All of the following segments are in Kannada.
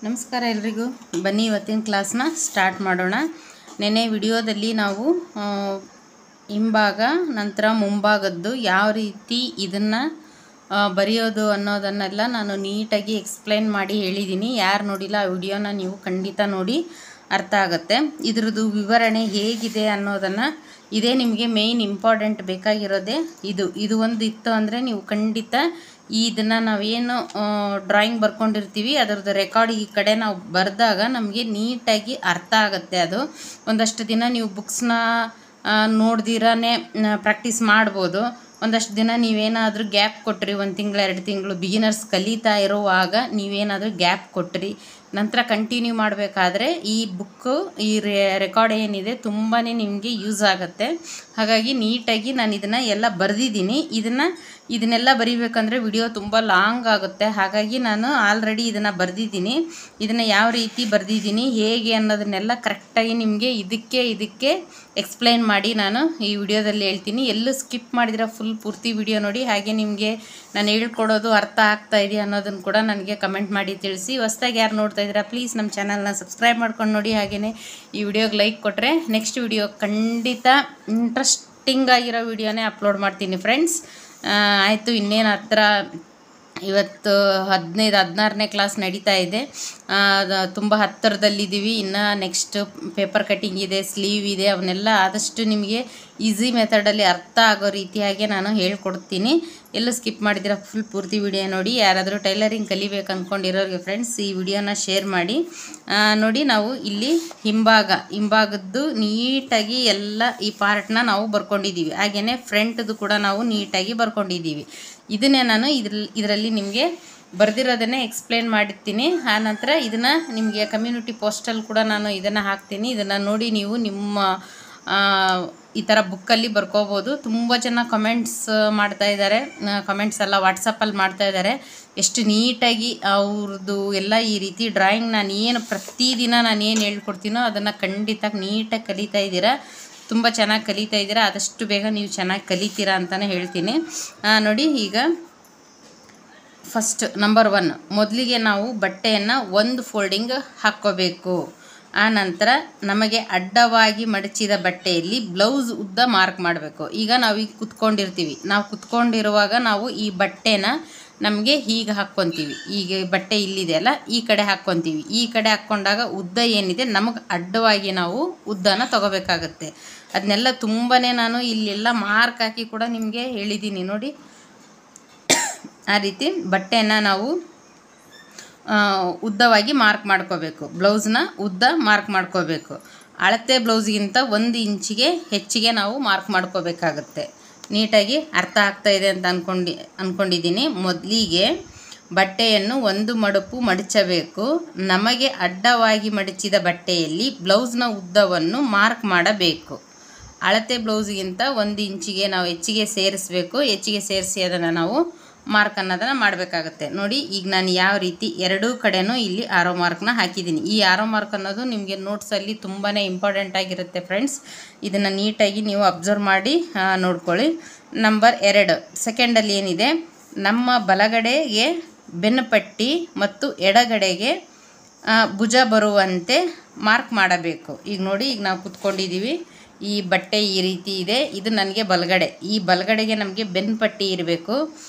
ನಮಸ್ಕಾರ ಎಲ್ರಿಗೂ. ಬನ್ನಿ ಇವತ್ತಿನ ಕ್ಲಾಸ್ನ ಸ್ಟಾರ್ಟ್ ಮಾಡೋಣ. ನೆನ್ನೆ ವಿಡಿಯೋದಲ್ಲಿ ನಾವು ಹಿಂಭಾಗ ನಂತರ ಮುಂಭಾಗದ್ದು ಯಾವ ರೀತಿ ಇದನ್ನು ಬರೆಯೋದು ಅನ್ನೋದನ್ನೆಲ್ಲ ನಾನು ನೀಟಾಗಿ ಎಕ್ಸ್ಪ್ಲೈನ್ ಮಾಡಿ ಹೇಳಿದ್ದೀನಿ. ಯಾರು ನೋಡಿಲ್ಲ ಆ ವಿಡಿಯೋನ ನೀವು ಖಂಡಿತ ನೋಡಿ, ಅರ್ಥ ಆಗುತ್ತೆ. ಇದ್ರದ್ದು ವಿವರಣೆ ಹೇಗಿದೆ ಅನ್ನೋದನ್ನು, ಇದೇ ನಿಮಗೆ ಮೇಯ್ನ್ ಇಂಪಾರ್ಟೆಂಟ್ ಬೇಕಾಗಿರೋದೇ ಇದು ಒಂದು ಇತ್ತು ಅಂದರೆ ನೀವು ಖಂಡಿತ ಇದನ್ನು ನಾವೇನು ಡ್ರಾಯಿಂಗ್ ಬರ್ಕೊಂಡಿರ್ತೀವಿ ಅದರದ್ದು ರೆಕಾರ್ಡ್ ಈ ಕಡೆ ನಾವು ಬರೆದಾಗ ನಮಗೆ ನೀಟಾಗಿ ಅರ್ಥ ಆಗುತ್ತೆ. ಅದು ಒಂದಷ್ಟು ದಿನ ನೀವು ಬುಕ್ಸ್ನ ನೋಡ್ದಿರೇ ಪ್ರಾಕ್ಟೀಸ್ ಮಾಡ್ಬೋದು. ಒಂದಷ್ಟು ದಿನ ನೀವೇನಾದರೂ ಗ್ಯಾಪ್ ಕೊಟ್ರಿ, 1 ತಿಂಗಳು 2 ತಿಂಗಳು ಬಿಗಿನರ್ಸ್ ಕಲಿತಾ ಇರುವಾಗ ನೀವೇನಾದರೂ ಗ್ಯಾಪ್ ಕೊಟ್ರಿ, ನಂತರ ಕಂಟಿನ್ಯೂ ಮಾಡಬೇಕಾದ್ರೆ ಈ ಬುಕ್ಕು ಈ ರೆಕಾರ್ಡ್ ಏನಿದೆ ತುಂಬಾ ನಿಮಗೆ ಯೂಸ್ ಆಗುತ್ತೆ. ಹಾಗಾಗಿ ನೀಟಾಗಿ ನಾನು ಇದನ್ನು ಎಲ್ಲ ಬರೆದಿದ್ದೀನಿ. ಇದನ್ನೆಲ್ಲ ಬರಿಬೇಕಂದ್ರೆ ವಿಡಿಯೋ ತುಂಬ ಲಾಂಗ್ ಆಗುತ್ತೆ. ಹಾಗಾಗಿ ನಾನು ಆಲ್ರೆಡಿ ಇದನ್ನು ಬರೆದಿದ್ದೀನಿ. ಇದನ್ನು ಯಾವ ರೀತಿ ಬರೆದಿದ್ದೀನಿ ಹೇಗೆ ಅನ್ನೋದನ್ನೆಲ್ಲ ಕರೆಕ್ಟಾಗಿ ನಿಮಗೆ ಇದಕ್ಕೆ ಎಕ್ಸ್ಪ್ಲೈನ್ ಮಾಡಿ ನಾನು ಈ ವಿಡಿಯೋದಲ್ಲಿ ಹೇಳ್ತೀನಿ. ಎಲ್ಲೂ ಸ್ಕಿಪ್ ಮಾಡಿದರೆ ಫುಲ್ ಪೂರ್ತಿ ವಿಡಿಯೋ ನೋಡಿ. ಹಾಗೆ ನಿಮಗೆ ನಾನು ಹೇಳ್ಕೊಡೋದು ಅರ್ಥ ಆಗ್ತಾ ಇದೆಯಾ ಅನ್ನೋದನ್ನು ಕೂಡ ನನಗೆ ಕಮೆಂಟ್ ಮಾಡಿ ತಿಳಿಸಿ. ಹೊಸದಾಗಿ ಯಾರು ನೋಡ್ತಾ ಇದ್ದೀರಾ ಪ್ಲೀಸ್ ನಮ್ಮ ಚಾನಲ್ನ ಸಬ್ಸ್ಕ್ರೈಬ್ ಮಾಡ್ಕೊಂಡು ನೋಡಿ. ಹಾಗೆಯೇ ಈ ವಿಡಿಯೋಗೆ ಲೈಕ್ ಕೊಟ್ಟರೆ ನೆಕ್ಸ್ಟ್ ವಿಡಿಯೋ ಖಂಡಿತ ಇಂಟ್ರೆಸ್ಟಿಂಗ್ ಆಗಿರೋ ವಿಡಿಯೋನೇ ಅಪ್ಲೋಡ್ ಮಾಡ್ತೀನಿ ಫ್ರೆಂಡ್ಸ್. ಆಯಿತು, ಇನ್ನೇನು ಹತ್ರ ಇವತ್ತು 15-16ನೇ ಕ್ಲಾಸ್ ನಡೀತಾ ಇದೆ. ತುಂಬ ಹತ್ತಿರದಲ್ಲಿದ್ದೀವಿ. ಇನ್ನು ನೆಕ್ಸ್ಟ್ ಪೇಪರ್ ಕಟ್ಟಿಂಗ್ ಇದೆ, ಸ್ಲೀವ್ ಇದೆ. ಅವನ್ನೆಲ್ಲ ಆದಷ್ಟು ನಿಮಗೆ ಈಸಿ ಮೆಥಡಲ್ಲಿ ಅರ್ಥ ಆಗೋ ರೀತಿಯಾಗಿ ನಾನು ಹೇಳ್ಕೊಡ್ತೀನಿ. ಎಲ್ಲೂ ಸ್ಕಿಪ್ ಮಾಡಿದ್ದೀರಾ ಫುಲ್ ಪೂರ್ತಿ ವಿಡಿಯೋ ನೋಡಿ. ಯಾರಾದರೂ ಟೈಲರಿಂಗ್ ಕಲಿಬೇಕು ಅಂದ್ಕೊಂಡಿರೋರಿಗೆ ಫ್ರೆಂಡ್ಸ್ ಈ ವಿಡಿಯೋನ ಶೇರ್ ಮಾಡಿ. ನೋಡಿ, ನಾವು ಇಲ್ಲಿ ಹಿಂಭಾಗದ್ದು ನೀಟಾಗಿ ಎಲ್ಲ ಈ ಪಾರ್ಟ್ನ ನಾವು ಬರ್ಕೊಂಡಿದ್ದೀವಿ. ಹಾಗೆಯೇ ಫ್ರಂಟ್ದು ಕೂಡ ನಾವು ನೀಟಾಗಿ ಬರ್ಕೊಂಡಿದ್ದೀವಿ. ಇದನ್ನೇ ನಾನು ಇದರಲ್ಲಿ ನಿಮಗೆ ಬರೆದಿರೋದನ್ನೇ ಎಕ್ಸ್ಪ್ಲೇನ್ ಮಾಡಿರ್ತೀನಿ. ಆನಂತರ ಇದನ್ನು ನಿಮಗೆ ಕಮ್ಯುನಿಟಿ ಪೋಸ್ಟಲ್ಲಿ ಕೂಡ ನಾನು ಇದನ್ನು ಹಾಕ್ತೀನಿ. ಇದನ್ನು ನೋಡಿ ನೀವು ನಿಮ್ಮ ಈ ಥರ ಬುಕ್ಕಲ್ಲಿ ಬರ್ಕೋಬೋದು. ತುಂಬ ಜನ ಕಮೆಂಟ್ಸ್ ಮಾಡ್ತಾ ಇದ್ದಾರೆ, ಕಮೆಂಟ್ಸ್ ಎಲ್ಲ ವಾಟ್ಸಪ್ಪಲ್ಲಿ ಮಾಡ್ತಾ ಇದ್ದಾರೆ. ಎಷ್ಟು ನೀಟಾಗಿ ಅವ್ರದ್ದು ಎಲ್ಲ ಈ ರೀತಿ ಡ್ರಾಯಿಂಗ್ ನಾನು ಪ್ರತಿದಿನ ನಾನು ಏನು ಹೇಳ್ಕೊಡ್ತೀನೋ ಅದನ್ನು ಖಂಡಿತ ನೀಟಾಗಿ ಕಲಿತಾ ಇದ್ದೀರಾ. ತುಂಬ ಚೆನ್ನಾಗಿ ಕಲಿತಾ ಇದ್ದೀರಾ. ಆದಷ್ಟು ಬೇಗ ನೀವು ಚೆನ್ನಾಗಿ ಕಲಿತೀರಾ ಅಂತಲೇ ಹೇಳ್ತೀನಿ. ನೋಡಿ, ಈಗ ಫಸ್ಟ್ ನಂಬರ್ 1, ಮೊದಲಿಗೆ ನಾವು ಬಟ್ಟೆಯನ್ನು ಒಂದು ಫೋಲ್ಡಿಂಗ್ ಹಾಕ್ಕೋಬೇಕು. ಆನಂತರ ನಮಗೆ ಅಡ್ಡವಾಗಿ ಮಡಚಿದ ಬಟ್ಟೆಯಲ್ಲಿ ಬ್ಲೌಸ್ ಉದ್ದ ಮಾರ್ಕ್ ಮಾಡಬೇಕು. ಈಗ ನಾವು ಕುತ್ಕೊಂಡಿರ್ತೀವಿ, ನಾವು ಕುತ್ಕೊಂಡಿರುವಾಗ ನಾವು ಈ ಬಟ್ಟೆನ ನಮಗೆ ಹೀಗೆ ಹಾಕ್ಕೊತೀವಿ. ಈಗ ಬಟ್ಟೆ ಇಲ್ಲಿದೆ ಅಲ್ಲ, ಈ ಕಡೆ ಹಾಕ್ಕೊತೀವಿ. ಈ ಕಡೆ ಹಾಕ್ಕೊಂಡಾಗ ಉದ್ದ ಏನಿದೆ ನಮಗೆ ಅಡ್ಡವಾಗಿ ನಾವು ಉದ್ದನ ತೊಗೋಬೇಕಾಗತ್ತೆ. ಅದನ್ನೆಲ್ಲ ತುಂಬಾ ನಾನು ಇಲ್ಲೆಲ್ಲ ಮಾರ್ಕ್ ಹಾಕಿ ಕೂಡ ನಿಮಗೆ ಹೇಳಿದ್ದೀನಿ. ನೋಡಿ, ಆ ರೀತಿ ಬಟ್ಟೆನ ನಾವು ಉದ್ದವಾಗಿ ಮಾರ್ಕ್ ಮಾಡ್ಕೋಬೇಕು. ಬ್ಲೌಸ್ನ ಉದ್ದ ಮಾರ್ಕ್ ಮಾಡ್ಕೋಬೇಕು. ಅಳತೆ ಬ್ಲೌಸ್ಗಿಂತ 1 ಇಂಚಿಗೆ ಹೆಚ್ಚಿಗೆ ನಾವು ಮಾರ್ಕ್ ಮಾಡ್ಕೋಬೇಕಾಗತ್ತೆ. ನೀಟಾಗಿ ಅರ್ಥ ಆಗ್ತಾ ಇದೆ ಅಂತ ಅಂದ್ಕೊಂಡಿದ್ದೀನಿ. ಮೊದಲಿಗೆ ಬಟ್ಟೆಯನ್ನು 1 ಮಡಪು ಮಡಚಬೇಕು. ನಮಗೆ ಅಡ್ಡವಾಗಿ ಮಡಚಿದ ಬಟ್ಟೆಯಲ್ಲಿ ಬ್ಲೌಸ್ನ ಉದ್ದವನ್ನು ಮಾರ್ಕ್ ಮಾಡಬೇಕು. ಅಳತೆ ಬ್ಲೌಸ್ಗಿಂತ 1 ಇಂಚಿಗೆ ನಾವು ಹೆಚ್ಚಿಗೆ ಸೇರಿಸಬೇಕು. ಹೆಚ್ಚಿಗೆ ಸೇರಿಸಿ ಅದನ್ನು ನಾವು ಮಾರ್ಕ್ ಅನ್ನೋದನ್ನು ಮಾಡಬೇಕಾಗತ್ತೆ. ನೋಡಿ, ಈಗ ನಾನು ಯಾವ ರೀತಿ ಎರಡೂ ಕಡೆನೂ ಇಲ್ಲಿ ಆರೋ ಮಾರ್ಕ್ನ ಹಾಕಿದ್ದೀನಿ. ಈ ಆರೋ ಮಾರ್ಕ್ ಅನ್ನೋದು ನಿಮಗೆ ನೋಟ್ಸಲ್ಲಿ ತುಂಬಾ ಇಂಪಾರ್ಟೆಂಟ್ ಆಗಿರುತ್ತೆ ಫ್ರೆಂಡ್ಸ್. ಇದನ್ನು ನೀಟಾಗಿ ನೀವು ಅಬ್ಸರ್ವ್ ಮಾಡಿ ನೋಡ್ಕೊಳ್ಳಿ. ನಂಬರ್ 2, ಸೆಕೆಂಡಲ್ಲಿ ಏನಿದೆ, ನಮ್ಮ ಬಲಗಡೆಗೆ ಬೆನ್ನುಪಟ್ಟಿ ಮತ್ತು ಎಡಗಡೆಗೆ ಭುಜ ಬರುವಂತೆ ಮಾರ್ಕ್ ಮಾಡಬೇಕು. ಈಗ ನೋಡಿ, ಈಗ ನಾವು ಕುತ್ಕೊಂಡಿದ್ದೀವಿ, ಈ ಬಟ್ಟೆ ಈ ರೀತಿ ಇದೆ, ಇದು ನನಗೆ ಬಲಗಡೆ. ಈ ಬಲಗಡೆಗೆ ನಮಗೆ ಬೆನ್ನುಪಟ್ಟಿ ಇರಬೇಕು.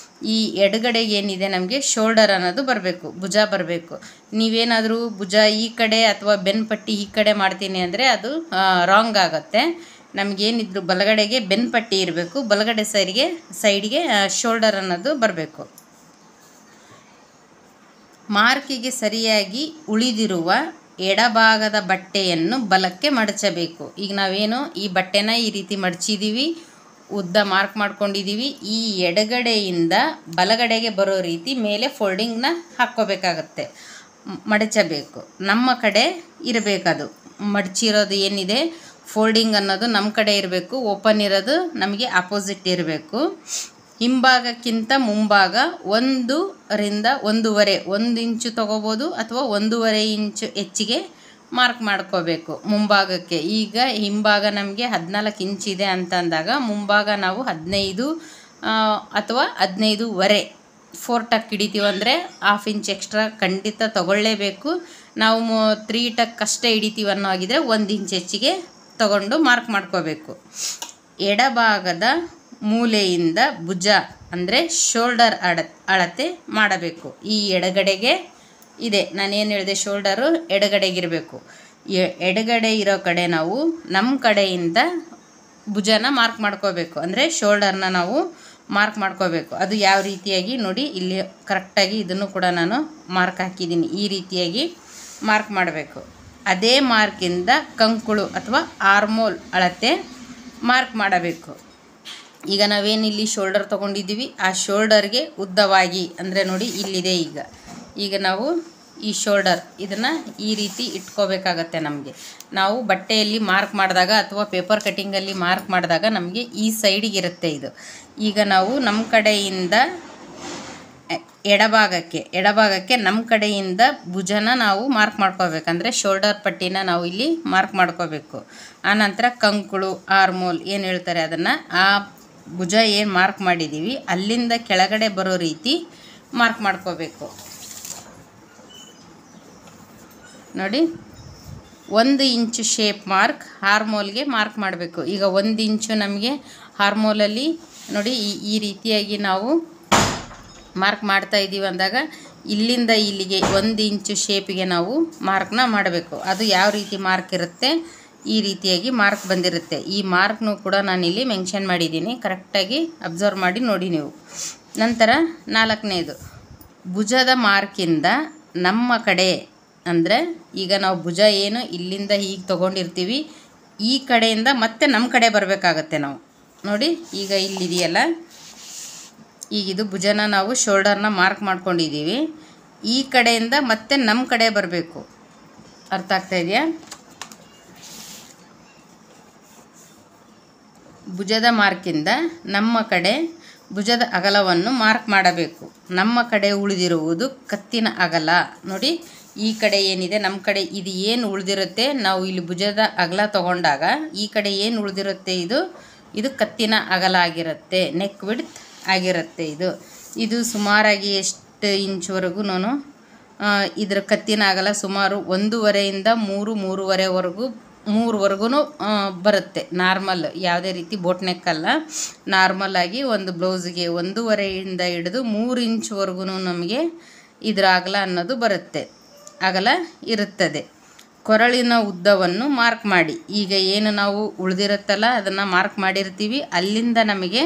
ಈ ಎಡಗಡೆಗೆ ಏನಿದೆ ನಮಗೆ ಶೋಲ್ಡರ್ ಅನ್ನೋದು ಬರಬೇಕು, ಭುಜ ಬರಬೇಕು. ನೀವೇನಾದರೂ ಭುಜ ಈ ಕಡೆ ಅಥವಾ ಬೆನ್ನುಪಟ್ಟಿ ಈ ಕಡೆ ಮಾಡ್ತೀನಿ ಅಂದರೆ ಅದು ರಾಂಗ್ ಆಗುತ್ತೆ. ನಮಗೇನಿದ್ರು ಬಲಗಡೆಗೆ ಬೆನ್ನುಪಟ್ಟಿ ಇರಬೇಕು, ಬಲಗಡೆ ಸೈಡ್ಗೆ ಶೋಲ್ಡರ್ ಅನ್ನೋದು ಬರಬೇಕು. ಮಾರ್ಕಿಗೆ ಸರಿಯಾಗಿ ಉಳಿದಿರುವ ಎಡಭಾಗದ ಬಟ್ಟೆಯನ್ನು ಬಲಕ್ಕೆ ಮಡಚಬೇಕು. ಈಗ ನಾವೇನು ಈ ಬಟ್ಟೆನ ಈ ರೀತಿ ಮಡಚಿದ್ದೀವಿ, ಉದ್ದ ಮಾರ್ಕ್ ಮಾಡ್ಕೊಂಡಿದ್ದೀವಿ. ಈ ಎಡಗಡೆಯಿಂದ ಬಲಗಡೆಗೆ ಬರೋ ರೀತಿ ಮೇಲೆ ಫೋಲ್ಡಿಂಗ್ನ ಹಾಕ್ಕೋಬೇಕಾಗತ್ತೆ, ಮಡಚಬೇಕು. ನಮ್ಮ ಕಡೆ ಇರಬೇಕದು. ಮಡಚಿರೋದು ಏನಿದೆ ಫೋಲ್ಡಿಂಗ್ ಅನ್ನೋದು ನಮ್ಮ ಕಡೆ ಇರಬೇಕು, ಓಪನ್ ಇರೋದು ನಮಗೆ ಆಪೋಸಿಟ್ ಇರಬೇಕು. ಹಿಂಭಾಗಕ್ಕಿಂತ ಮುಂಭಾಗ 1 ರಿಂದ 1.5 ಇಂಚು ತೊಗೋಬೋದು ಅಥವಾ 1.5 ಇಂಚು ಹೆಚ್ಚಿಗೆ ಮಾರ್ಕ್ ಮಾಡ್ಕೋಬೇಕು ಮುಂಭಾಗಕ್ಕೆ. ಈಗ ಹಿಂಭಾಗ ನಮಗೆ 14 ಇಂಚಿದೆ ಅಂತ ಅಂದಾಗ ಮುಂಭಾಗ ನಾವು 15 ಅಥವಾ 15.5 4 ಟಕ್ ಹಿಡಿತೀವಿ ಅಂದರೆ 1/2 ಇಂಚ್ ಎಕ್ಸ್ಟ್ರಾ ಖಂಡಿತ ತಗೊಳ್ಳೇಬೇಕು. ನಾವು 3 ಟಕ್ ಅಷ್ಟೇ ಹಿಡಿತೀವಿ ಅನ್ನೋ ಆಗಿದ್ರೆ 1 ಇಂಚ್ ಹೆಚ್ಚಿಗೆ ತಗೊಂಡು ಮಾರ್ಕ್ ಮಾಡ್ಕೋಬೇಕು. ಎಡಭಾಗದ ಮೂಲೆಯಿಂದ ಭುಜ ಅಂದರೆ ಶೋಲ್ಡರ್ ಅಳತೆ ಮಾಡಬೇಕು. ಈ ಎಡಗಡೆಗೆ ಇದೆ, ನಾನೇನು ಹೇಳಿದೆ, ಶೋಲ್ಡರು ಎಡಗಡೆಗಿರಬೇಕು. ಎಡಗಡೆ ಇರೋ ಕಡೆ ನಾವು ನಮ್ಮ ಕಡೆಯಿಂದ ಭುಜನ ಮಾರ್ಕ್ ಮಾಡ್ಕೋಬೇಕು, ಅಂದರೆ ಶೋಲ್ಡರ್ನ ನಾವು ಮಾರ್ಕ್ ಮಾಡ್ಕೋಬೇಕು. ಅದು ಯಾವ ರೀತಿಯಾಗಿ ನೋಡಿ, ಇಲ್ಲಿ ಕರೆಕ್ಟಾಗಿ ಇದನ್ನು ಕೂಡ ನಾನು ಮಾರ್ಕ್ ಹಾಕಿದ್ದೀನಿ. ಈ ರೀತಿಯಾಗಿ ಮಾರ್ಕ್ ಮಾಡಬೇಕು. ಅದೇ ಮಾರ್ಕಿಂದ ಕಂಕುಳು ಅಥವಾ ಆರ್ಮೋಲ್ ಅಳತೆ ಮಾರ್ಕ್ ಮಾಡಬೇಕು. ಈಗ ನಾವೇನಿಲ್ಲಿ ಶೋಲ್ಡರ್ ತೊಗೊಂಡಿದ್ದೀವಿ, ಆ ಶೋಲ್ಡರ್ಗೆ ಉದ್ದವಾಗಿ ಅಂದರೆ ನೋಡಿ ಇಲ್ಲಿದೆ. ಈಗ ನಾವು ಈ ಶೋಲ್ಡರ್ ಇದನ್ನು ಈ ರೀತಿ ಇಟ್ಕೋಬೇಕಾಗತ್ತೆ. ನಾವು ಬಟ್ಟೆಯಲ್ಲಿ ಮಾರ್ಕ್ ಮಾಡಿದಾಗ ಅಥವಾ ಪೇಪರ್ ಕಟ್ಟಿಂಗಲ್ಲಿ ಮಾರ್ಕ್ ಮಾಡಿದಾಗ ನಮಗೆ ಈ ಸೈಡಿಗಿರುತ್ತೆ ಇದು. ಈಗ ನಾವು ನಮ್ಮ ಕಡೆಯಿಂದ ಎಡಭಾಗಕ್ಕೆ ನಮ್ಮ ಕಡೆಯಿಂದ ಭುಜನ ನಾವು ಮಾರ್ಕ್ ಮಾಡ್ಕೋಬೇಕಂದ್ರೆ ಶೋಲ್ಡರ್ ಪಟ್ಟಿನ ನಾವು ಇಲ್ಲಿ ಮಾರ್ಕ್ ಮಾಡ್ಕೋಬೇಕು. ಆನಂತರ ಕಂಕುಳು ಆರ್ಮೋಲ್ ಏನು ಹೇಳ್ತಾರೆ ಅದನ್ನು, ಆ ಭುಜ ಏನು ಮಾರ್ಕ್ ಮಾಡಿದ್ದೀವಿ ಅಲ್ಲಿಂದ ಕೆಳಗಡೆ ಬರೋ ರೀತಿ ಮಾರ್ಕ್ ಮಾಡ್ಕೋಬೇಕು. ನೋಡಿ 1 ಇಂಚು ಶೇಪ್ ಮಾರ್ಕ್ ಹಾರ್ಮೋಲ್ಗೆ ಮಾರ್ಕ್ ಮಾಡಬೇಕು. ಈಗ 1 ಇಂಚು ನಮಗೆ ಹಾರ್ಮೋಲಲ್ಲಿ ನೋಡಿ ಈ ರೀತಿಯಾಗಿ ನಾವು ಮಾರ್ಕ್ ಮಾಡ್ತಾ ಇದ್ದೀವಿ ಅಂದಾಗ ಇಲ್ಲಿಂದ ಇಲ್ಲಿಗೆ 1 ಇಂಚು ಶೇಪಿಗೆ ನಾವು ಮಾರ್ಕ್ನ ಮಾಡಬೇಕು. ಅದು ಯಾವ ರೀತಿ ಮಾರ್ಕ್ ಇರುತ್ತೆ, ಈ ರೀತಿಯಾಗಿ ಮಾರ್ಕ್ ಬಂದಿರುತ್ತೆ. ಈ ಮಾರ್ಕ್ನು ಕೂಡ ನಾನಿಲ್ಲಿ ಮೆನ್ಷನ್ ಮಾಡಿದ್ದೀನಿ, ಕರೆಕ್ಟಾಗಿ ಅಬ್ಸರ್ವ್ ಮಾಡಿ ನೋಡಿ ನೀವು. ನಂತರ 4ನೇದು ಭುಜದ ಮಾರ್ಕಿಂದ ನಮ್ಮ ಕಡೆ, ಅಂದರೆ ಈಗ ನಾವು ಭುಜ ಏನು ಇಲ್ಲಿಂದ ಹೀಗೆ ತೊಗೊಂಡಿರ್ತೀವಿ, ಈ ಕಡೆಯಿಂದ ಮತ್ತೆ ನಮ್ಮ ಕಡೆ ಬರಬೇಕಾಗತ್ತೆ ನಾವು. ನೋಡಿ ಈಗ ಇಲ್ಲಿದೆಯಲ್ಲ, ಈಗಿದು ಭುಜನ ನಾವು ಶೋಲ್ಡರ್ನ ಮಾರ್ಕ್ ಮಾಡ್ಕೊಂಡಿದ್ದೀವಿ, ಈ ಕಡೆಯಿಂದ ಮತ್ತೆ ನಮ್ಮ ಕಡೆ ಬರಬೇಕು. ಅರ್ಥ ಆಗ್ತಾ ಇದೆಯಾ? ಭುಜದ ಮಾರ್ಕಿಂದ ನಮ್ಮ ಕಡೆ ಭುಜದ ಅಗಲವನ್ನು ಮಾರ್ಕ್ ಮಾಡಬೇಕು. ನಮ್ಮ ಕಡೆ ಉಳಿದಿರುವುದು ಕತ್ತಿನ ಅಗಲ. ನೋಡಿ ಈ ಕಡೆ ಏನಿದೆ ನಮ್ಮ ಕಡೆ ಇದು ಏನು ಉಳಿದಿರುತ್ತೆ, ನಾವು ಇಲ್ಲಿ ಭುಜದ ಅಗಲ ತಗೊಂಡಾಗ ಈ ಕಡೆ ಏನು ಉಳಿದಿರುತ್ತೆ ಇದು ಕತ್ತಿನ ಅಗಲ ಆಗಿರುತ್ತೆ, ನೆಕ್ ವಿಡ್ತ್ ಆಗಿರುತ್ತೆ. ಇದು ಸುಮಾರಾಗಿ ಎಷ್ಟು ಇಂಚ್ವರೆಗೂ ನಾನು ಇದರ ಕತ್ತಿನ ಅಗಲ ಸುಮಾರು 1.5ಇಂದ 3.5ವರೆಗೂ ಬರುತ್ತೆ. ನಾರ್ಮಲ್, ಯಾವುದೇ ರೀತಿ ಬೋಟ್ ನೆಕ್ ಅಲ್ಲ, ನಾರ್ಮಲ್ ಆಗಿ ಒಂದು ಬ್ಲೌಸ್ಗೆ 1.5ಇಂದ ಹಿಡಿದು 3 ಇಂಚ್ವರೆಗೂ ನಮಗೆ ಇದರ ಅಗಲ ಅನ್ನೋದು ಬರುತ್ತೆ, ಅಗಲ ಇರುತ್ತದೆ. ಕೊರಳಿನ ಉದ್ದವನ್ನು ಮಾರ್ಕ್ ಮಾಡಿ. ಈಗ ಏನು ನಾವು ಉಳಿದಿರುತ್ತಲ್ಲ ಅದನ್ನು ಮಾರ್ಕ್ ಮಾಡಿರ್ತೀವಿ, ಅಲ್ಲಿಂದ ನಮಗೆ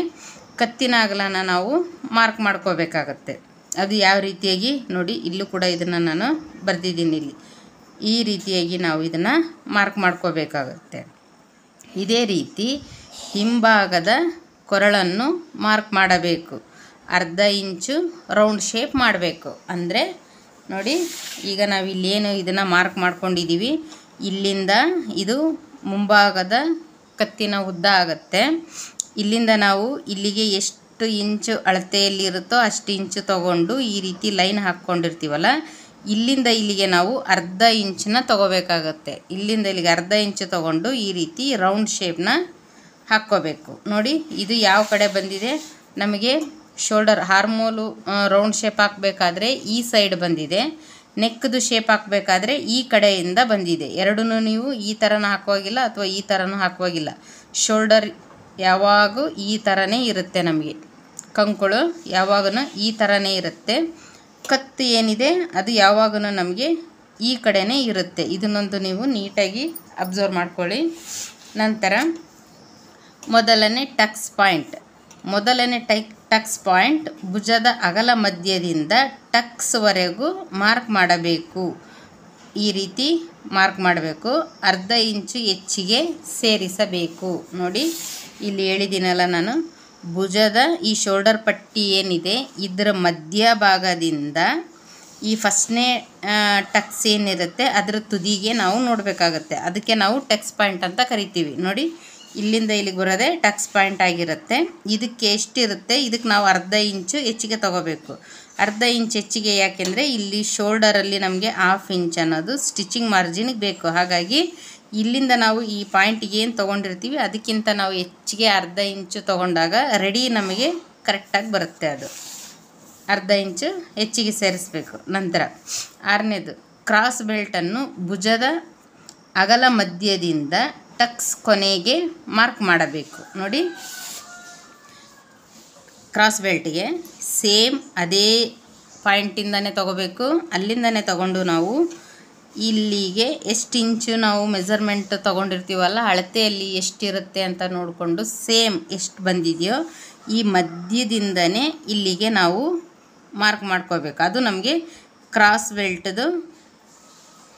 ಕತ್ತಿನ ಅಗಲನ ನಾವು ಮಾರ್ಕ್ ಮಾಡ್ಕೋಬೇಕಾಗತ್ತೆ. ಅದು ಯಾವ ರೀತಿಯಾಗಿ ನೋಡಿ, ಇಲ್ಲೂ ಕೂಡ ಇದನ್ನು ನಾನು ಬರೆದಿದ್ದೀನಿ. ಇಲ್ಲಿ ಈ ರೀತಿಯಾಗಿ ನಾವು ಇದನ್ನು ಮಾರ್ಕ್ ಮಾಡ್ಕೋಬೇಕಾಗತ್ತೆ. ಇದೇ ರೀತಿ ಹಿಂಭಾಗದ ಕೊರಳನ್ನು ಮಾರ್ಕ್ ಮಾಡಬೇಕು. 1/2 ಇಂಚು ರೌಂಡ್ ಶೇಪ್ ಮಾಡಬೇಕು. ಅಂದರೆ ನೋಡಿ ಈಗ ನಾವು ಇಲ್ಲೇನು ಇದನ್ನು ಮಾರ್ಕ್ ಮಾಡ್ಕೊಂಡಿದ್ದೀವಿ, ಇಲ್ಲಿಂದ ಇದು ಮುಂಭಾಗದ ಕತ್ತಿನ ಉದ್ದ ಆಗುತ್ತೆ. ಇಲ್ಲಿಂದ ನಾವು ಇಲ್ಲಿಗೆ ಎಷ್ಟು ಇಂಚು ಅಳತೆಯಲ್ಲಿರುತ್ತೋ ಅಷ್ಟು ಇಂಚು ತಗೊಂಡು ಈ ರೀತಿ ಲೈನ್ ಹಾಕ್ಕೊಂಡಿರ್ತೀವಲ್ಲ, ಇಲ್ಲಿಂದ ಇಲ್ಲಿಗೆ ನಾವು 1/2 ಇಂಚನ್ನ ತೊಗೋಬೇಕಾಗತ್ತೆ. ಇಲ್ಲಿಂದ ಇಲ್ಲಿಗೆ 1/2 ಇಂಚು ತೊಗೊಂಡು ಈ ರೀತಿ ರೌಂಡ್ ಶೇಪ್ನ ಹಾಕ್ಕೋಬೇಕು. ನೋಡಿ ಇದು ಯಾವ ಕಡೆ ಬಂದಿದೆ, ನಮಗೆ ಶೋಲ್ಡರ್ ಹಾರ್ಮೋಲು ರೌಂಡ್ ಶೇಪ್ ಹಾಕಬೇಕಾದ್ರೆ ಈ ಸೈಡ್ ಬಂದಿದೆ, ನೆಕ್ದು ಶೇಪ್ ಹಾಕಬೇಕಾದ್ರೆ ಈ ಕಡೆಯಿಂದ ಬಂದಿದೆ. ಎರಡೂ ನೀವು ಈ ಥರನೂ ಹಾಕುವಾಗಿಲ್ಲ ಅಥವಾ ಈ ಥರನೂ ಹಾಕುವಾಗಿಲ್ಲ. ಶೋಲ್ಡರ್ ಯಾವಾಗೂ ಈ ಥರನೇ ಇರುತ್ತೆ, ನಮಗೆ ಕಂಕುಳು ಯಾವಾಗೂ ಈ ಥರನೇ ಇರುತ್ತೆ. ಕತ್ತು ಏನಿದೆ ಅದು ಯಾವಾಗೂ ನಮಗೆ ಈ ಕಡೆನೇ ಇರುತ್ತೆ. ಇದನ್ನೊಂದು ನೀವು ನೀಟಾಗಿ ಅಬ್ಸರ್ವ್ ಮಾಡ್ಕೊಳ್ಳಿ. ನಂತರ ಮೊದಲನೇ ಟಕ್ಸ್ ಪಾಯಿಂಟ್ ಭುಜದ ಅಗಲ ಮಧ್ಯದಿಂದ ಟಕ್ಸ್ವರೆಗೂ ಮಾರ್ಕ್ ಮಾಡಬೇಕು. ಈ ರೀತಿ ಮಾರ್ಕ್ ಮಾಡಬೇಕು. 1/2 ಇಂಚು ಹೆಚ್ಚಿಗೆ ಸೇರಿಸಬೇಕು. ನೋಡಿ ಇಲ್ಲಿ ಹೇಳಿದ್ದೀನಲ್ಲ ನಾನು, ಭುಜದ ಈ ಶೋಲ್ಡರ್ ಪಟ್ಟಿ ಏನಿದೆ ಇದರ ಮಧ್ಯಭಾಗದಿಂದ ಈ ಫಸ್ಟ್ನೇ ಟಕ್ಸ್ ಏನಿರುತ್ತೆ ಅದರ ತುದಿಗೆ ನಾವು ನೋಡಬೇಕಾಗತ್ತೆ. ಅದಕ್ಕೆ ನಾವು ಟಕ್ಸ್ ಪಾಯಿಂಟ್ ಅಂತ ಕರಿತೀವಿ. ನೋಡಿ ಇಲ್ಲಿಂದ ಇಲ್ಲಿಗೆ ಬರೋದೇ ಟಕ್ಸ್ ಪಾಯಿಂಟ್ ಆಗಿರುತ್ತೆ. ಇದಕ್ಕೆ ಎಷ್ಟಿರುತ್ತೆ, ಇದಕ್ಕೆ ನಾವು 1/2 ಇಂಚು ಹೆಚ್ಚಿಗೆ ತೊಗೋಬೇಕು. 1/2 ಇಂಚ್ ಹೆಚ್ಚಿಗೆ ಯಾಕೆಂದರೆ ಇಲ್ಲಿ ಶೋಲ್ಡರಲ್ಲಿ ನಮಗೆ 1/2 ಇಂಚ್ ಅನ್ನೋದು ಸ್ಟಿಚಿಂಗ್ ಮಾರ್ಜಿನ್ಗೆ ಬೇಕು. ಹಾಗಾಗಿ ಇಲ್ಲಿಂದ ನಾವು ಈ ಪಾಯಿಂಟಿಗೆ ಏನು ತೊಗೊಂಡಿರ್ತೀವಿ ಅದಕ್ಕಿಂತ ನಾವು ಹೆಚ್ಚಿಗೆ 1/2 ಇಂಚು ತೊಗೊಂಡಾಗ ರೆಡಿ ನಮಗೆ ಕರೆಕ್ಟಾಗಿ ಬರುತ್ತೆ. ಅದು ಅರ್ಧ ಇಂಚು ಹೆಚ್ಚಿಗೆ ಸೇರಿಸಬೇಕು. ನಂತರ 6ನೇದು ಕ್ರಾಸ್ ಬೆಲ್ಟನ್ನು ಭುಜದ ಅಗಲ ಮಧ್ಯದಿಂದ ಟಕ್ಸ್ ಕೊನೆಗೆ ಮಾರ್ಕ್ ಮಾಡಬೇಕು. ನೋಡಿ, ಕ್ರಾಸ್ ಬೆಲ್ಟ್ಗೆ ಸೇಮ್ ಅದೇ ಪಾಯಿಂಟಿಂದನೇ ತೊಗೋಬೇಕು. ಅಲ್ಲಿಂದನೇ ತೊಗೊಂಡು ನಾವು ಇಲ್ಲಿಗೆ ಎಷ್ಟು ಇಂಚು ನಾವು ಮೆಜರ್ಮೆಂಟ್ ತೊಗೊಂಡಿರ್ತೀವಲ್ಲ, ಅಳತೆಯಲ್ಲಿ ಎಷ್ಟಿರುತ್ತೆ ಅಂತ ನೋಡಿಕೊಂಡು ಸೇಮ್ ಎಷ್ಟು ಬಂದಿದೆಯೋ ಈ ಮಧ್ಯದಿಂದನೇ ಇಲ್ಲಿಗೆ ನಾವು ಮಾರ್ಕ್ ಮಾಡ್ಕೋಬೇಕು. ಅದು ನಮಗೆ ಕ್ರಾಸ್ ಬೆಲ್ಟ್ದು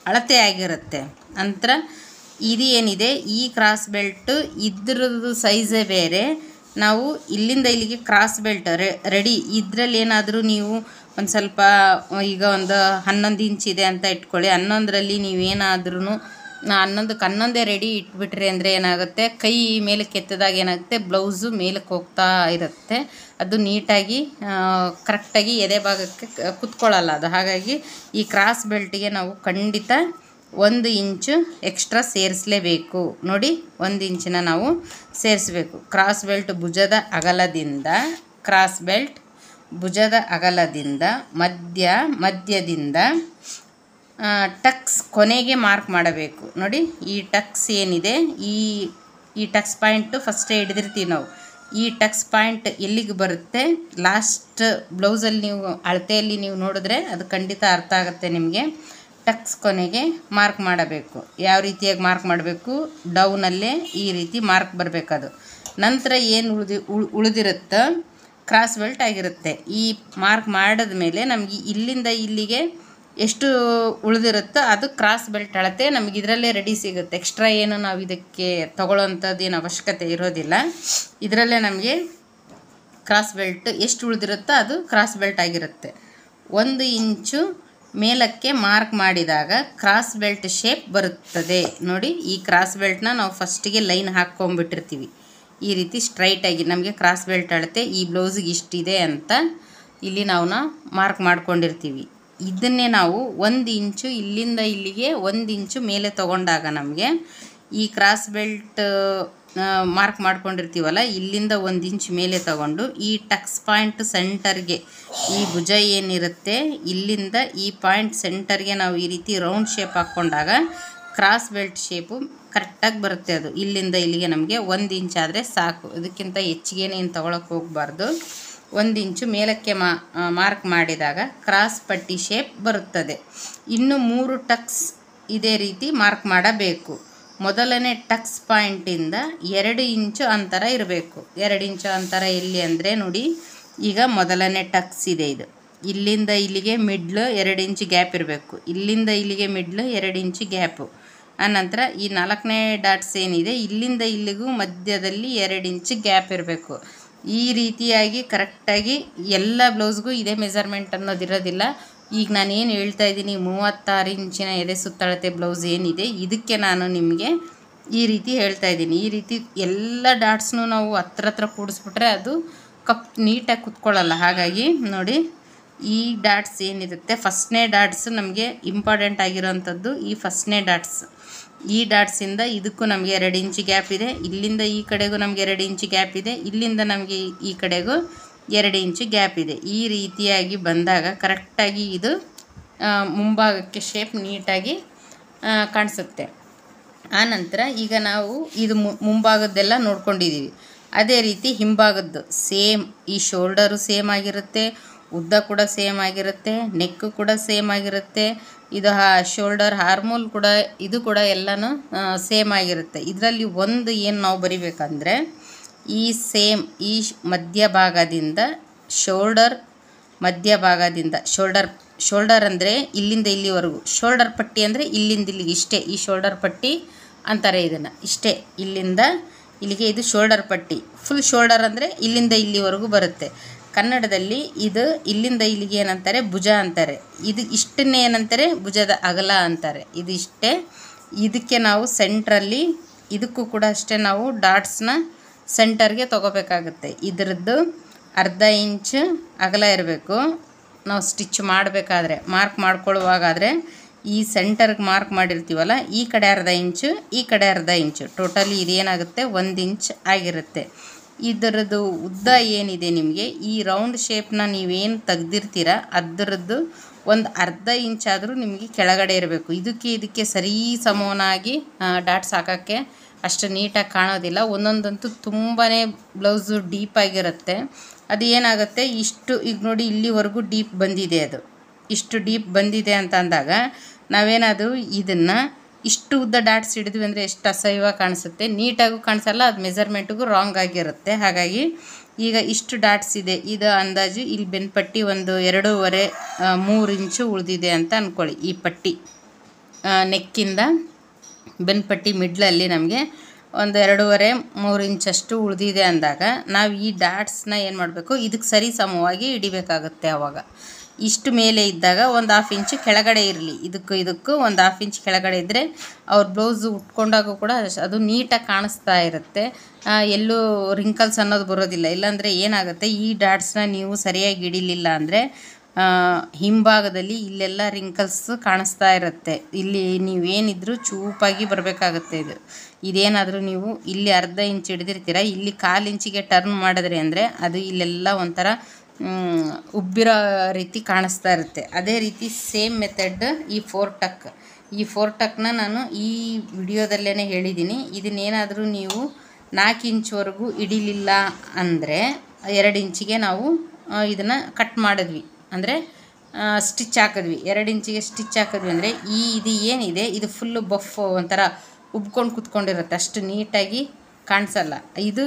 ಅಳತೆ ಆಗಿರುತ್ತೆ. ನಂತರ ಇದು ಏನಿದೆ ಈ ಕ್ರಾಸ್ ಬೆಲ್ಟು ಇದ್ರದ್ದು ಸೈಜೇ ಬೇರೆ. ನಾವು ಇಲ್ಲಿಂದ ಇಲ್ಲಿಗೆ ಕ್ರಾಸ್ ಬೆಲ್ಟ್ ರೆಡಿ ಇದರಲ್ಲಿ ಏನಾದರೂ ನೀವು ಒಂದು ಸ್ವಲ್ಪ ಈಗ ಒಂದು 11 ಇಂಚಿದೆ ಅಂತ ಇಟ್ಕೊಳ್ಳಿ. 11ರಲ್ಲಿ ನೀವೇನಾದ್ರೂ 11ಕ್ಕೆ 11 ರೆಡಿ ಇಟ್ಬಿಟ್ರಿ ಅಂದರೆ ಏನಾಗುತ್ತೆ, ಕೈ ಮೇಲೆ ಕೆತ್ತದಾಗ ಏನಾಗುತ್ತೆ, ಬ್ಲೌಸು ಮೇಲಕ್ಕೆ ಹೋಗ್ತಾ ಇರುತ್ತೆ. ಅದು ನೀಟಾಗಿ ಕರೆಕ್ಟಾಗಿ ಎದೆ ಭಾಗಕ್ಕೆ ಕುತ್ಕೊಳ್ಳಲ್ಲ ಅದು. ಹಾಗಾಗಿ ಈ ಕ್ರಾಸ್ ಬೆಲ್ಟಿಗೆ ನಾವು ಖಂಡಿತ 1 ಇಂಚು ಎಕ್ಸ್ಟ್ರಾ ಸೇರಿಸಲೇಬೇಕು. ನೋಡಿ, 1 ಇಂಚಿನ ನಾವು ಸೇರಿಸಬೇಕು. ಕ್ರಾಸ್ ಬೆಲ್ಟ್ ಭುಜದ ಅಗಲದಿಂದ ಮಧ್ಯದಿಂದ ಟಕ್ಸ್ ಕೊನೆಗೆ ಮಾರ್ಕ್ ಮಾಡಬೇಕು. ನೋಡಿ, ಈ ಟಕ್ಸ್ ಏನಿದೆ ಈ ಟಕ್ಸ್ ಪಾಯಿಂಟು ಫಸ್ಟೇ ಹಿಡಿದಿರ್ತೀವಿ ನಾವು. ಈ ಟಕ್ಸ್ ಪಾಯಿಂಟ್ ಎಲ್ಲಿಗೆ ಬರುತ್ತೆ, ಲಾಸ್ಟ್ ಬ್ಲೌಸಲ್ಲಿ ನೀವು ಅಳತೆಯಲ್ಲಿ ನೀವು ನೋಡಿದ್ರೆ ಅದು ಖಂಡಿತ ಅರ್ಥ ಆಗುತ್ತೆ ನಿಮಗೆ. ಟಕ್ಸ್ ಕೊನೆಗೆ ಮಾರ್ಕ್ ಮಾಡಬೇಕು. ಯಾವ ರೀತಿಯಾಗಿ ಮಾರ್ಕ್ ಮಾಡಬೇಕು, ಡೌನಲ್ಲೇ ಈ ರೀತಿ ಮಾರ್ಕ್ ಬರಬೇಕದು. ನಂತರ ಏನು ಉಳಿದಿರುತ್ತೋ ಕ್ರಾಸ್ ಬೆಲ್ಟ್ ಆಗಿರುತ್ತೆ. ಈ ಮಾರ್ಕ್ ಮಾಡಿದ ಮೇಲೆ ನಮಗೆ ಇಲ್ಲಿಂದ ಇಲ್ಲಿಗೆ ಎಷ್ಟು ಉಳಿದಿರುತ್ತೋ ಅದು ಕ್ರಾಸ್ ಬೆಲ್ಟ್ ಅಳತೆ ನಮಗೆ ಇದರಲ್ಲೇ ರೆಡಿ ಸಿಗುತ್ತೆ. ಎಕ್ಸ್ಟ್ರಾ ಏನು ನಾವು ಇದಕ್ಕೆ ತಗೊಳ್ಳೋವಂಥದ್ದು ಏನು ಅವಶ್ಯಕತೆ ಇರೋದಿಲ್ಲ. ಇದರಲ್ಲೇ ನಮಗೆ ಕ್ರಾಸ್ ಬೆಲ್ಟ್ ಎಷ್ಟು ಉಳಿದಿರುತ್ತೋ ಅದು ಕ್ರಾಸ್ ಬೆಲ್ಟ್ ಆಗಿರುತ್ತೆ. 1 ಇಂಚು ಮೇಲಕ್ಕೆ ಮಾರ್ಕ್ ಮಾಡಿದಾಗ ಕ್ರಾಸ್ ಬೆಲ್ಟ್ ಶೇಪ್ ಬರುತ್ತದೆ. ನೋಡಿ, ಈ ಕ್ರಾಸ್ ಬೆಲ್ಟ್ನ ನಾವು ಫಸ್ಟಿಗೆ ಲೈನ್ ಹಾಕ್ಕೊಂಡ್ಬಿಟ್ಟಿರ್ತೀವಿ. ಈ ರೀತಿ ಸ್ಟ್ರೈಟಾಗಿ ನಮಗೆ ಕ್ರಾಸ್ ಬೆಲ್ಟ್ ಅಳತೆ ಈ ಬ್ಲೌಸಿಗೆ ಇಷ್ಟಿದೆ ಅಂತ ಇಲ್ಲಿ ನಾವು ಮಾರ್ಕ್ ಮಾಡ್ಕೊಂಡಿರ್ತೀವಿ. ಇದನ್ನೇ ನಾವು 1 ಇಂಚು ಇಲ್ಲಿಂದ ಇಲ್ಲಿಗೆ 1 ಇಂಚು ಮೇಲೆ ತೊಗೊಂಡಾಗ ನಮಗೆ ಈ ಕ್ರಾಸ್ ಬೆಲ್ಟ್ ಮಾರ್ಕ್ ಮಾಡ್ಕೊಂಡಿರ್ತೀವಲ್ಲ, ಇಲ್ಲಿಂದ 1 ಇಂಚ್ ಮೇಲೆ ತಗೊಂಡು ಈ ಟಕ್ಸ್ ಪಾಯಿಂಟ್ ಸೆಂಟರ್ಗೆ ಈ ಭುಜ ಏನಿರುತ್ತೆ ಇಲ್ಲಿಂದ ಈ ಪಾಯಿಂಟ್ ಸೆಂಟರ್ಗೆ ನಾವು ಈ ರೀತಿ ರೌಂಡ್ ಶೇಪ್ ಹಾಕ್ಕೊಂಡಾಗ ಕ್ರಾಸ್ ಬೆಲ್ಟ್ ಶೇಪು ಕರೆಕ್ಟಾಗಿ ಬರುತ್ತೆ. ಅದು ಇಲ್ಲಿಂದ ಇಲ್ಲಿಗೆ ನಮಗೆ 1 ಇಂಚ್ ಆದರೆ ಸಾಕು. ಇದಕ್ಕಿಂತ ಹೆಚ್ಚಿಗೇನೇನು ತೊಗೊಳಕ್ಕೆ ಹೋಗಬಾರ್ದು. 1 ಇಂಚು ಮೇಲಕ್ಕೆ ಮಾರ್ಕ್ ಮಾಡಿದಾಗ ಕ್ರಾಸ್ ಪಟ್ಟಿ ಶೇಪ್ ಬರುತ್ತದೆ. ಇನ್ನು 3 ಟಕ್ಸ್ ಇದೇ ರೀತಿ ಮಾರ್ಕ್ ಮಾಡಬೇಕು. ಮೊದಲನೇ ಟಕ್ಸ್ ಪಾಯಿಂಟಿಂದ 2 ಇಂಚು ಅಂತರ ಇರಬೇಕು. 2 ಇಂಚು ಅಂತರ ಎಲ್ಲಿ ಅಂದರೆ ನೋಡಿ, ಈಗ ಮೊದಲನೇ ಟಕ್ಸ್ ಇದೆ, ಇದು ಇಲ್ಲಿಂದ ಇಲ್ಲಿಗೆ ಮಿಡ್ಲು 2 ಇಂಚು ಗ್ಯಾಪ್ ಇರಬೇಕು. ಇಲ್ಲಿಂದ ಇಲ್ಲಿಗೆ ಮಿಡ್ಲು 2 ಇಂಚು ಗ್ಯಾಪು. ಆನಂತರ ಈ 4ನೇ ಡಾಟ್ಸ್ ಏನಿದೆ ಇಲ್ಲಿಂದ ಇಲ್ಲಿಗೂ ಮಧ್ಯದಲ್ಲಿ 2 ಇಂಚು ಗ್ಯಾಪ್ ಇರಬೇಕು. ಈ ರೀತಿಯಾಗಿ ಕರೆಕ್ಟಾಗಿ ಎಲ್ಲ ಬ್ಲೌಸ್ಗೂ ಇದೇ ಮೆಜರ್ಮೆಂಟ್ ಅನ್ನೋದಿರೋದಿಲ್ಲ. ಈಗ ನಾನು ಏನು ಹೇಳ್ತಾ ಇದ್ದೀನಿ, 36 ಇಂಚಿನ ಎದೆ ಸುತ್ತಳತೆ ಬ್ಲೌಸ್ ಏನಿದೆ ಇದಕ್ಕೆ ನಾನು ನಿಮಗೆ ಈ ರೀತಿ ಹೇಳ್ತಾ ಇದ್ದೀನಿ. ಈ ರೀತಿ ಎಲ್ಲ ಡಾಟ್ಸ್ನೂ ನಾವು ಹತ್ರ ಕೂಡಿಸ್ಬಿಟ್ರೆ ಅದು ನೀಟಾಗಿ ಕುತ್ಕೊಳ್ಳಲ್ಲ. ಹಾಗಾಗಿ ನೋಡಿ, ಈ ಡಾಟ್ಸ್ ಏನಿರುತ್ತೆ ಫಸ್ಟ್ನೇ ಡಾಟ್ಸ್ ನಮಗೆ ಇಂಪಾರ್ಟೆಂಟ್ ಆಗಿರೋವಂಥದ್ದು. ಈ ಫಸ್ಟ್ನೇ ಡಾಟ್ಸ್, ಈ ಡಾಟ್ಸಿಂದ ಇದಕ್ಕೂ ನಮಗೆ 2 ಇಂಚು ಗ್ಯಾಪ್ ಇದೆ. ಇಲ್ಲಿಂದ ಈ ಕಡೆಗೂ ನಮಗೆ 2 ಇಂಚು ಗ್ಯಾಪ್ ಇದೆ. ಇಲ್ಲಿಂದ ನಮಗೆ ಈ ಕಡೆಗೂ 2 ಇಂಚು ಗ್ಯಾಪ್ ಇದೆ. ಈ ರೀತಿಯಾಗಿ ಬಂದಾಗ ಕರೆಕ್ಟಾಗಿ ಇದು ಮುಂಭಾಗಕ್ಕೆ ಶೇಪ್ ನೀಟಾಗಿ ಕಾಣಿಸುತ್ತೆ. ಆನಂತರ ಈಗ ನಾವು ಇದು ಮುಂಭಾಗದ್ದೆಲ್ಲ ನೋಡ್ಕೊಂಡಿದ್ದೀವಿ. ಅದೇ ರೀತಿ ಹಿಂಭಾಗದ್ದು ಸೇಮ್, ಈ ಶೋಲ್ಡರು ಸೇಮ್ ಆಗಿರುತ್ತೆ, ಉದ್ದ ಕೂಡ ಸೇಮ್ ಆಗಿರುತ್ತೆ, ನೆಕ್ಕು ಕೂಡ ಸೇಮ್ ಆಗಿರುತ್ತೆ. ಇದು ಶೋಲ್ಡರ್ ಹಾರ್ಮೋಲ್ ಕೂಡ ಇದು ಕೂಡ ಎಲ್ಲನೂ ಸೇಮ್ ಆಗಿರುತ್ತೆ. ಇದರಲ್ಲಿ ಒಂದು ಏನು ನಾವು ಬರಿಬೇಕಂದ್ರೆ ಈ ಸೇಮ್ ಈ ಮಧ್ಯಭಾಗದಿಂದ ಶೋಲ್ಡರ್ ಅಂದರೆ ಇಲ್ಲಿಂದ ಇಲ್ಲಿವರೆಗೂ, ಶೋಲ್ಡರ್ ಪಟ್ಟಿ ಅಂದರೆ ಇಲ್ಲಿಂದ ಇಲ್ಲಿಗೆ ಇಷ್ಟೇ, ಈ ಶೋಲ್ಡರ್ ಪಟ್ಟಿ ಅಂತಾರೆ ಇದನ್ನು, ಇಷ್ಟೇ ಇಲ್ಲಿಂದ ಇಲ್ಲಿಗೆ ಇದು ಶೋಲ್ಡರ್ ಪಟ್ಟಿ. ಫುಲ್ ಶೋಲ್ಡರ್ ಅಂದರೆ ಇಲ್ಲಿಂದ ಇಲ್ಲಿವರೆಗೂ ಬರುತ್ತೆ. ಕನ್ನಡದಲ್ಲಿ ಇದು ಇಲ್ಲಿಂದ ಇಲ್ಲಿಗೆ ಏನಂತಾರೆ, ಭುಜ ಅಂತಾರೆ. ಇದು ಇಷ್ಟನ್ನೇ ಏನಂತಾರೆ, ಭುಜದ ಅಗಲ ಅಂತಾರೆ. ಇದು ಇಷ್ಟೇ. ಇದಕ್ಕೆ ನಾವು ಸೆಂಟ್ರಲ್ಲಿ ಇದಕ್ಕೂ ಕೂಡ ಅಷ್ಟೇ ನಾವು ಡಾಟ್ಸ್ನ ಸೆಂಟರ್ಗೆ ತೊಗೋಬೇಕಾಗುತ್ತೆ. ಇದರದ್ದು ಅರ್ಧ ಇಂಚ್ ಅಗಲ ಇರಬೇಕು. ನಾವು ಸ್ಟಿಚ್ ಮಾಡಬೇಕಾದ್ರೆ ಮಾರ್ಕ್ ಮಾಡ್ಕೊಳ್ಳುವಾಗಾದರೆ ಈ ಸೆಂಟರ್ಗೆ ಮಾರ್ಕ್ ಮಾಡಿರ್ತೀವಲ್ಲ, ಈ ಕಡೆ ಅರ್ಧ ಇಂಚು, ಈ ಕಡೆ ಅರ್ಧ ಇಂಚು, ಟೋಟಲಿ ಇದೇನಾಗುತ್ತೆ 1 ಇಂಚ್ ಆಗಿರುತ್ತೆ. ಇದರದ್ದು ಉದ್ದ ಏನಿದೆ ನಿಮಗೆ ಈ ರೌಂಡ್ ಶೇಪ್ನ ನೀವೇನು ತೆಗ್ದಿರ್ತೀರ ಅದರದ್ದು ಒಂದು ಅರ್ಧ ಇಂಚಾದರೂ ನಿಮಗೆ ಕೆಳಗಡೆ ಇರಬೇಕು. ಇದಕ್ಕೆ ಸರಿ ಸಮನಾಗಿ ಡಾಟ್ಸ್ ಹಾಕೋಕ್ಕೆ ಅಷ್ಟು ನೀಟಾಗಿ ಕಾಣೋದಿಲ್ಲ. ಒಂದೊಂದಂತೂ ತುಂಬಾ ಬ್ಲೌಸು ಡೀಪಾಗಿರುತ್ತೆ. ಅದು ಏನಾಗುತ್ತೆ ಇಷ್ಟು ಈಗ ನೋಡಿ ಇಲ್ಲಿವರೆಗೂ ಡೀಪ್ ಬಂದಿದೆ, ಅದು ಇಷ್ಟು ಡೀಪ್ ಬಂದಿದೆ ಅಂತ ಅಂದಾಗ ನಾವೇನಾದರೂ ಇದನ್ನು ಇಷ್ಟು ಉದ್ದ ಡಾಟ್ಸ್ ಹಿಡಿದ್ವಿ ಅಂದರೆ ಎಷ್ಟು ಅಸಹ್ಯವಾಗಿ ಕಾಣಿಸುತ್ತೆ, ನೀಟಾಗೂ ಕಾಣಿಸಲ್ಲ, ಅದು ಮೆಜರ್ಮೆಂಟಿಗೂ ರಾಂಗ್ ಆಗಿರುತ್ತೆ. ಹಾಗಾಗಿ ಈಗ ಇಷ್ಟು ಡಾಟ್ಸ್ ಇದೆ, ಇದು ಅಂದಾಜು ಇಲ್ಲಿ ಬೆನ್ಪಟ್ಟಿ ಒಂದು 2.5-3 ಇಂಚು ಉಳಿದಿದೆ ಅಂತ ಅಂದ್ಕೊಳ್ಳಿ. ಈ ಪಟ್ಟಿ ನೆಕ್ಕಿಂದ ಬೆನ್ಪಟ್ಟಿ ಮಿಡ್ಲಲ್ಲಿ ನಮಗೆ ಒಂದು 2.5-3 ಇಂಚಷ್ಟು ಉಳಿದಿದೆ ಅಂದಾಗ ನಾವು ಈ ಡಾಟ್ಸ್ನ ಏನು ಮಾಡಬೇಕು, ಇದಕ್ಕೆ ಸರಿ ಸಮವಾಗಿ ಹಿಡಿಬೇಕಾಗುತ್ತೆ. ಆವಾಗ ಇಷ್ಟು ಮೇಲೆ ಇದ್ದಾಗ ಒಂದು 1/2 ಇಂಚು ಕೆಳಗಡೆ ಇರಲಿ, ಇದಕ್ಕೂ ಒಂದು 1/2 ಇಂಚ್ ಕೆಳಗಡೆ ಇದ್ದರೆ ಅವ್ರ ಬ್ಲೌಸು ಉಟ್ಕೊಂಡಾಗೂ ಕೂಡ ಅದು ನೀಟಾಗಿ ಕಾಣಿಸ್ತಾ ಇರುತ್ತೆ, ಎಲ್ಲೂ ರಿಂಕಲ್ಸ್ ಅನ್ನೋದು ಬರೋದಿಲ್ಲ. ಇಲ್ಲಾಂದರೆ ಏನಾಗುತ್ತೆ, ಈ ಡಾಟ್ಸ್ನ ನೀವು ಸರಿಯಾಗಿ ಹಿಡಿಲಿಲ್ಲ ಅಂದರೆ ಹಿಂಭಾಗದಲ್ಲಿ ಇಲ್ಲೆಲ್ಲ ರಿಂಕಲ್ಸ್ ಕಾಣಿಸ್ತಾ ಇರುತ್ತೆ. ಇಲ್ಲಿ ನೀವೇನಿದ್ರೂ ಚೂಪಾಗಿ ಬರಬೇಕಾಗುತ್ತೆ. ಇದೇನಾದರೂ ನೀವು ಇಲ್ಲಿ ಅರ್ಧ ಇಂಚ್ ಹಿಡಿದಿರ್ತೀರ, ಇಲ್ಲಿ 1/4 ಇಂಚಿಗೆ ಟರ್ನ್ ಮಾಡಿದ್ರಿ ಅಂದರೆ ಅದು ಇಲ್ಲೆಲ್ಲ ಒಂಥರ ಉಬ್ಬಿರೋ ರೀತಿ ಕಾಣಿಸ್ತಾ ಇರುತ್ತೆ. ಅದೇ ರೀತಿ ಸೇಮ್ ಮೆಥಡ್ ಈ 4 ಟಕ್ನ ನಾನು ಈ ವಿಡಿಯೋದಲ್ಲೇ ಹೇಳಿದ್ದೀನಿ. ಇದನ್ನೇನಾದರೂ ನೀವು 4 ಇಂಚ್ವರೆಗೂ ಹಿಡಿಲಿಲ್ಲ ಅಂದರೆ 2 ಇಂಚಿಗೆ ನಾವು ಇದನ್ನು ಕಟ್ ಮಾಡಿದ್ವಿ ಅಂದರೆ ಸ್ಟಿಚ್ ಹಾಕಿದ್ವಿ, 2 ಇಂಚಿಗೆ ಸ್ಟಿಚ್ ಹಾಕಿದ್ವಿ ಅಂದರೆ ಇದು ಏನಿದೆ ಇದು ಫುಲ್ಲು ಬಫ್ ಒಂಥರ ಉಬ್ಕೊಂಡು ಕುತ್ಕೊಂಡಿರುತ್ತೆ, ಅಷ್ಟು ನೀಟಾಗಿ ಕಾಣಿಸಲ್ಲ. ಇದು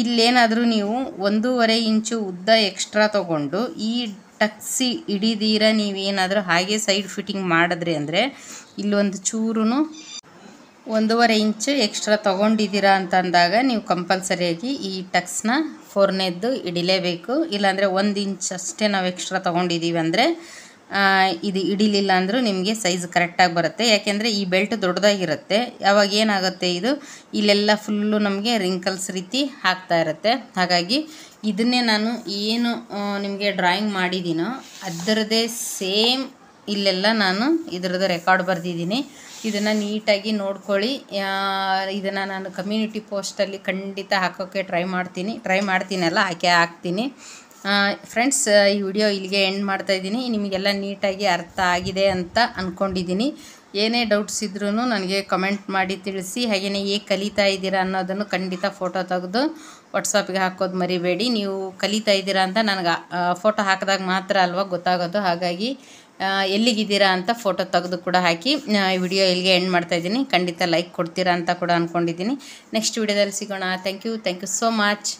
ಇಲ್ಲೇನಾದರೂ ನೀವು 1.5 ಇಂಚು ಉದ್ದ ಎಕ್ಸ್ಟ್ರಾ ತೊಗೊಂಡು ಈ ಟಕ್ಸಿ ಹಿಡಿದೀರ ನೀವೇನಾದರೂ ಹಾಗೆ ಸೈಡ್ ಫಿಟ್ಟಿಂಗ್ ಮಾಡಿದ್ರಿ ಅಂದರೆ ಇಲ್ಲೊಂದು ಚೂರು 1.5 ಇಂಚು ಎಕ್ಸ್ಟ್ರಾ ತೊಗೊಂಡಿದ್ದೀರಾ ಅಂತ ಅಂದಾಗ ನೀವು ಕಂಪಲ್ಸರಿಯಾಗಿ ಈ ಟಕ್ಸ್ನ 4ನೇದ್ದು ಹಿಡಿಲೇಬೇಕು. ಇಲ್ಲಾಂದರೆ 1 ಇಂಚ್ ಅಷ್ಟೇ ನಾವು ಎಕ್ಸ್ಟ್ರಾ ತೊಗೊಂಡಿದ್ದೀವಿ ಅಂದರೆ ಇದು ಹಿಡಿಲಿಲ್ಲ ಅಂದರೂ ನಿಮಗೆ ಸೈಜ್ ಕರೆಕ್ಟಾಗಿ ಬರುತ್ತೆ. ಯಾಕೆಂದರೆ ಈ ಬೆಲ್ಟ್ ದೊಡ್ಡದಾಗಿರುತ್ತೆ, ಯಾವಾಗ ಏನಾಗುತ್ತೆ ಇದು ಇಲ್ಲೆಲ್ಲ ಫುಲ್ಲು ನಮಗೆ ರಿಂಕಲ್ಸ್ ರೀತಿ ಆಗ್ತಾ ಇರುತ್ತೆ. ಹಾಗಾಗಿ ಇದನ್ನೇ ನಾನು ಏನು ನಿಮಗೆ ಡ್ರಾಯಿಂಗ್ ಮಾಡಿದ್ದೀನೋ ಅದರದ್ದೇ ಸೇಮ್ ಇಲ್ಲೆಲ್ಲ ನಾನು ಇದರದ್ದು ರೆಕಾರ್ಡ್ ಬರೆದಿದ್ದೀನಿ. ಇದನ್ನು ನೀಟಾಗಿ ನೋಡ್ಕೊಳ್ಳಿ. ಇದನ್ನು ನಾನು ಕಮ್ಯುನಿಟಿ ಪೋಸ್ಟಲ್ಲಿ ಖಂಡಿತ ಹಾಕೋಕ್ಕೆ ಟ್ರೈ ಮಾಡ್ತೀನಲ್ಲ ಹಾಕ್ತೀನಿ. ಫ್ರೆಂಡ್ಸ್, ಈ ವಿಡಿಯೋ ಇಲ್ಲಿಗೆ ಎಂಡ್ ಮಾಡ್ತಾಯಿದ್ದೀನಿ. ನಿಮಗೆಲ್ಲ ನೀಟಾಗಿ ಅರ್ಥ ಆಗಿದೆ ಅಂತ ಅಂದ್ಕೊಂಡಿದ್ದೀನಿ. ಏನೇ ಡೌಟ್ಸ್ ಇದ್ರೂ ನನಗೆ ಕಮೆಂಟ್ ಮಾಡಿ ತಿಳಿಸಿ. ಹಾಗೆಯೇ ಹೇಗೆ ಕಲಿತಾ ಇದ್ದೀರಾ ಅನ್ನೋದನ್ನು ಖಂಡಿತ ಫೋಟೋ ತೆಗೆದು ವಾಟ್ಸಪ್ಗೆ ಹಾಕೋದು ಮರಿಬೇಡಿ. ನೀವು ಕಲಿತಾ ಇದ್ದೀರಾ ಅಂತ ನನಗೆ ಫೋಟೋ ಹಾಕಿದಾಗ ಮಾತ್ರ ಅಲ್ವಾ ಗೊತ್ತಾಗೋದು. ಹಾಗಾಗಿ ಎಲ್ಲಿಗಿದ್ದೀರಾ ಅಂತ ಫೋಟೋ ತೆಗೆದು ಕೂಡ ಹಾಕಿ. ಈ ವಿಡಿಯೋ ಇಲ್ಲಿಗೆ ಎಂಡ್ ಮಾಡ್ತಾಯಿದ್ದೀನಿ. ಖಂಡಿತ ಲೈಕ್ ಕೊಡ್ತೀರಾ ಅಂತ ಕೂಡ ಅಂದ್ಕೊಂಡಿದ್ದೀನಿ. ನೆಕ್ಸ್ಟ್ ವಿಡಿಯೋದಲ್ಲಿ ಸಿಗೋಣ. Thank you so much.